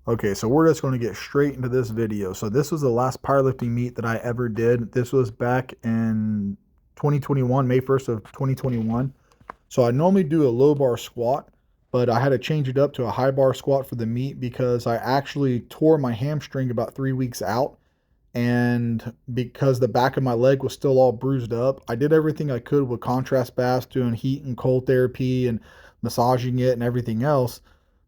Okay, so we're just going to get straight into this video. So this was the last powerlifting meet that I ever did. This was back in 2021, May 1st of 2021. So I normally do a low bar squat, but I had to change it up to a high bar squat for the meet because I actually tore my hamstring about 3 weeks out. And because the back of my leg was still all bruised up, I did everything I could with contrast baths, doing heat and cold therapy and massaging it and everything else,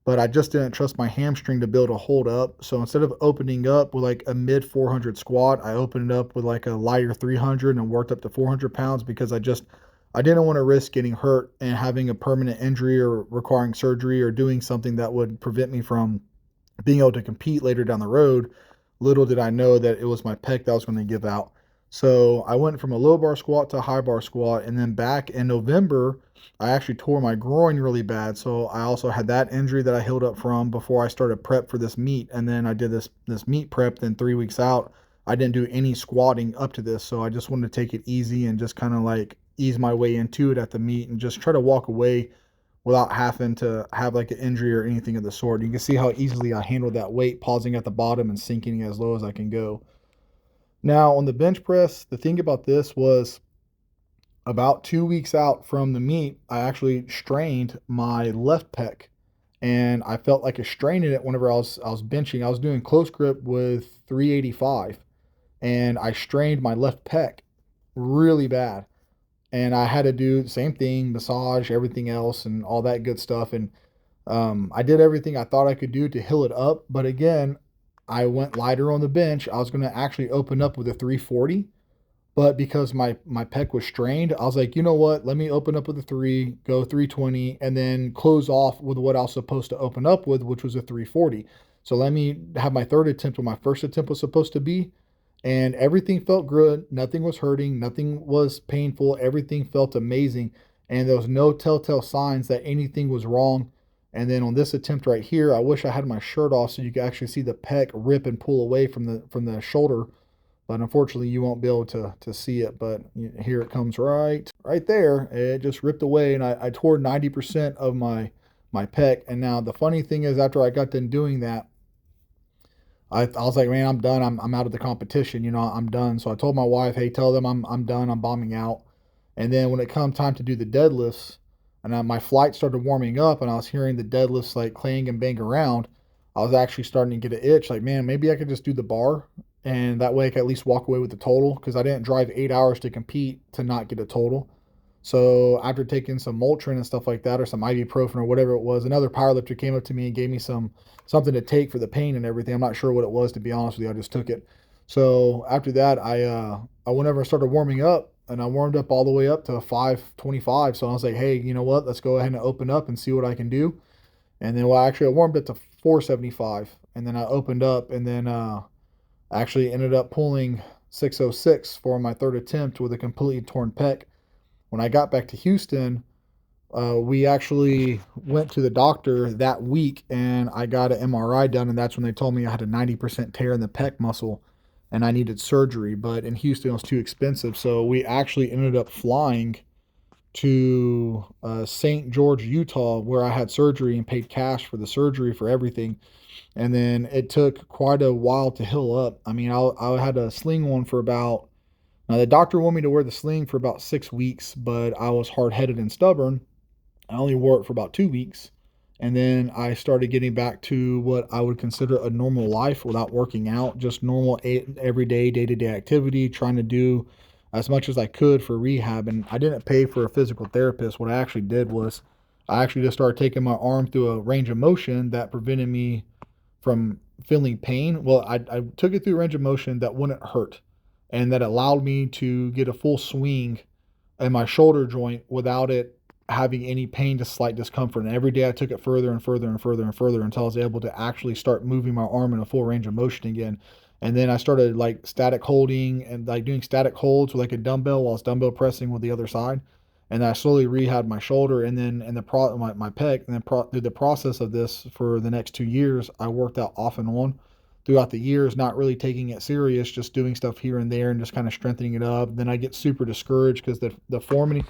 but I just didn't trust my hamstring to be able to hold up. So instead of opening up with like a mid 400 squat, I opened it up with like a lighter 300 and worked up to 400 pounds because I didn't want to risk getting hurt and having a permanent injury or requiring surgery or doing something that would prevent me from being able to compete later down the road. Little did I know that it was my pec that was going to give out. So I went from a low bar squat to a high bar squat. And then back in November, I actually tore my groin really bad. So I also had that injury that I healed up from before I started prep for this meet. And then I did this meet prep. Then 3 weeks out, I didn't do any squatting up to this. So I just wanted to take it easy and just kind of like ease my way into it at the meet and just try to walk away without having to have like an injury or anything of the sort. You can see how easily I handled that weight, pausing at the bottom and sinking as low as I can go. Now, on the bench press, the thing about this was about 2 weeks out from the meet, I actually strained my left pec and I felt like a strain in it whenever I was benching. I was doing close grip with 385 and I strained my left pec really bad. And I had to do the same thing, massage, everything else, and all that good stuff. And I did everything I thought I could do to heal it up. But again, I went lighter on the bench. I was going to actually open up with a 340. But because my pec was strained, I was like, you know what? Let me open up with a three, go 320, and then close off with what I was supposed to open up with, which was a 340. So let me have my third attempt what my first attempt was supposed to be. And everything felt good. Nothing was hurting. Nothing was painful. Everything felt amazing. And there was no telltale signs that anything was wrong. And then on this attempt right here, I wish I had my shirt off so you could actually see the pec rip and pull away from the shoulder, but unfortunately you won't be able to see it. But here it comes right there. It just ripped away, and I tore 90% of my pec. And now the funny thing is, after I got done doing that, I was like, man, I'm done. I'm out of the competition. I'm done. So I told my wife, hey, tell them I'm done. I'm bombing out. And then when it come time to do the deadlifts, and my flight started warming up, and I was hearing the deadlifts like clang and bang around, I was actually starting to get an itch. Like, man, maybe I could just do the bar, and that way I could at least walk away with the total because I didn't drive 8 hours to compete to not get a total. So after taking some Motrin and stuff like that, or some ibuprofen or whatever it was, another powerlifter came up to me and gave me something to take for the pain and everything. I'm not sure what it was, to be honest with you. I just took it. So after that, I whenever I started warming up, and I warmed up all the way up to 525. So I was like, hey, you know what? Let's go ahead and open up and see what I can do. And then, well, actually, I warmed up to 475, and then I opened up, and then actually ended up pulling 606 for my third attempt with a completely torn pec. When I got back to Houston, we actually went to the doctor that week and I got an MRI done. And that's when they told me I had a 90% tear in the pec muscle and I needed surgery. But in Houston, it was too expensive. So we actually ended up flying to St. George, Utah, where I had surgery and paid cash for the surgery for everything. And then it took quite a while to heal up. I mean, I had a sling on for about, now the doctor wanted me to wear the sling for about 6 weeks, but I was hard headed and stubborn. I only wore it for about 2 weeks. And then I started getting back to what I would consider a normal life without working out, just normal everyday, day to day activity, trying to do as much as I could for rehab. And I didn't pay for a physical therapist. What I actually did was I actually just started taking my arm through a range of motion that prevented me from feeling pain. Well, I took it through a range of motion that wouldn't hurt and that allowed me to get a full swing in my shoulder joint without it having any pain to slight discomfort. And every day I took it further and further and further and further until I was able to actually start moving my arm in a full range of motion again. And then I started like static holding and like doing static holds with like a dumbbell while I was dumbbell pressing with the other side. And I slowly rehabbed my shoulder and then my pec. And then through the process of this for the next 2 years, I worked out off and on throughout the years, not really taking it serious, just doing stuff here and there and just kind of strengthening it up. Then I get super discouraged because the deformity,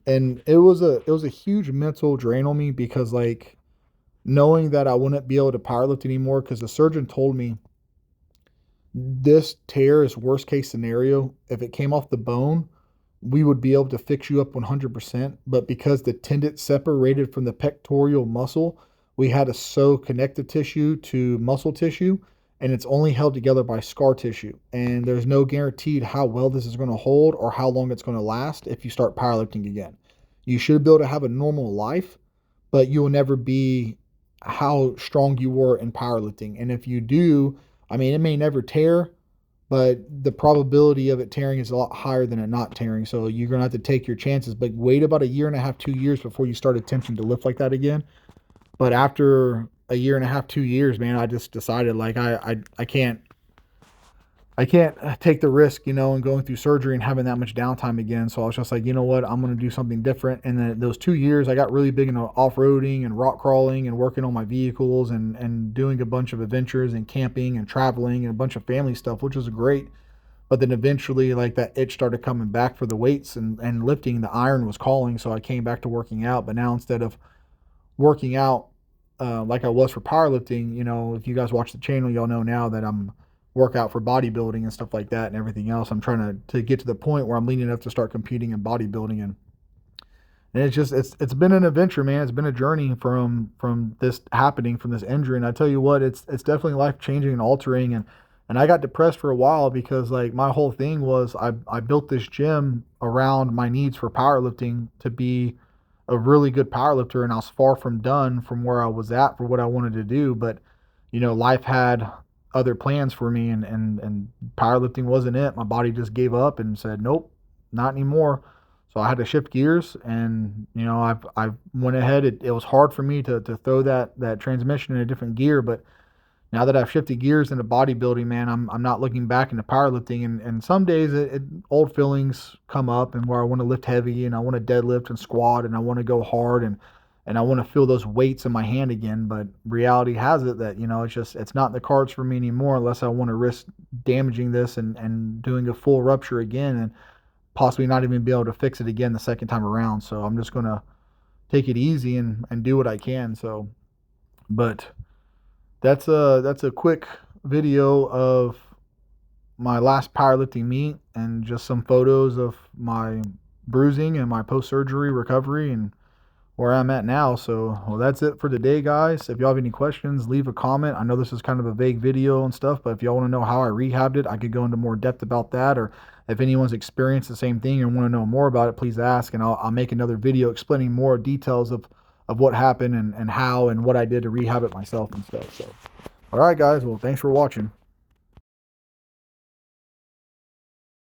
and it was a huge mental drain on me because like knowing that I wouldn't be able to powerlift anymore, because the surgeon told me this tear is worst case scenario. If it came off the bone, we would be able to fix you up 100%. But because the tendon separated from the pectoral muscle, we had to sew connective tissue to muscle tissue, and it's only held together by scar tissue. And there's no guaranteed how well this is going to hold or how long it's going to last if you start powerlifting again. You should be able to have a normal life, but you will never be how strong you were in powerlifting. And if you do, I mean, it may never tear, but the probability of it tearing is a lot higher than it not tearing. So you're going to have to take your chances, but wait about a year and a half, 2 years before you start attempting to lift like that again. But after a year and a half, 2 years, man, I just decided like I can't take the risk, and going through surgery and having that much downtime again. So I was just like, you know what, I'm going to do something different. And then those 2 years, I got really big into off-roading and rock crawling and working on my vehicles and doing a bunch of adventures and camping and traveling and a bunch of family stuff, which was great. But then eventually, like, that itch started coming back for the weights and lifting. The iron was calling, so I came back to working out. But now instead of working out like I was for powerlifting, if you guys watch the channel, y'all know now that I'm workout for bodybuilding and stuff like that and everything else. I'm trying to get to the point where I'm leaning enough to start competing in bodybuilding, and it's been an adventure, man. It's been a journey from this happening, from this injury. And I tell you what, it's definitely life changing and altering. And I got depressed for a while because, like, my whole thing was I built this gym around my needs for powerlifting to be a really good powerlifter, and I was far from done from where I was at for what I wanted to do. But life had other plans for me, and powerlifting wasn't it. My body just gave up and said, nope, not anymore. So I had to shift gears, and I went ahead. It was hard for me to throw that transmission in a different gear, but now that I've shifted gears into bodybuilding, man, I'm not looking back into powerlifting. And some days old feelings come up, and where I want to lift heavy, and I want to deadlift and squat, and I want to go hard, and I want to feel those weights in my hand again. But reality has it that it's not in the cards for me anymore, unless I want to risk damaging this and doing a full rupture again, and possibly not even be able to fix it again the second time around. So I'm just gonna take it easy and do what I can. So, but that's a quick video of my last powerlifting meet and just some photos of my bruising and my post-surgery recovery and where I'm at now. So, well, that's it for today, guys. If y'all have any questions, leave a comment. I know this is kind of a vague video and stuff, but if y'all want to know how I rehabbed it, I could go into more depth about that. Or if anyone's experienced the same thing and want to know more about it, please ask, and I'll make another video explaining more details of what happened and how and what I did to rehab it myself and stuff. So, all right, guys. Well, thanks for watching.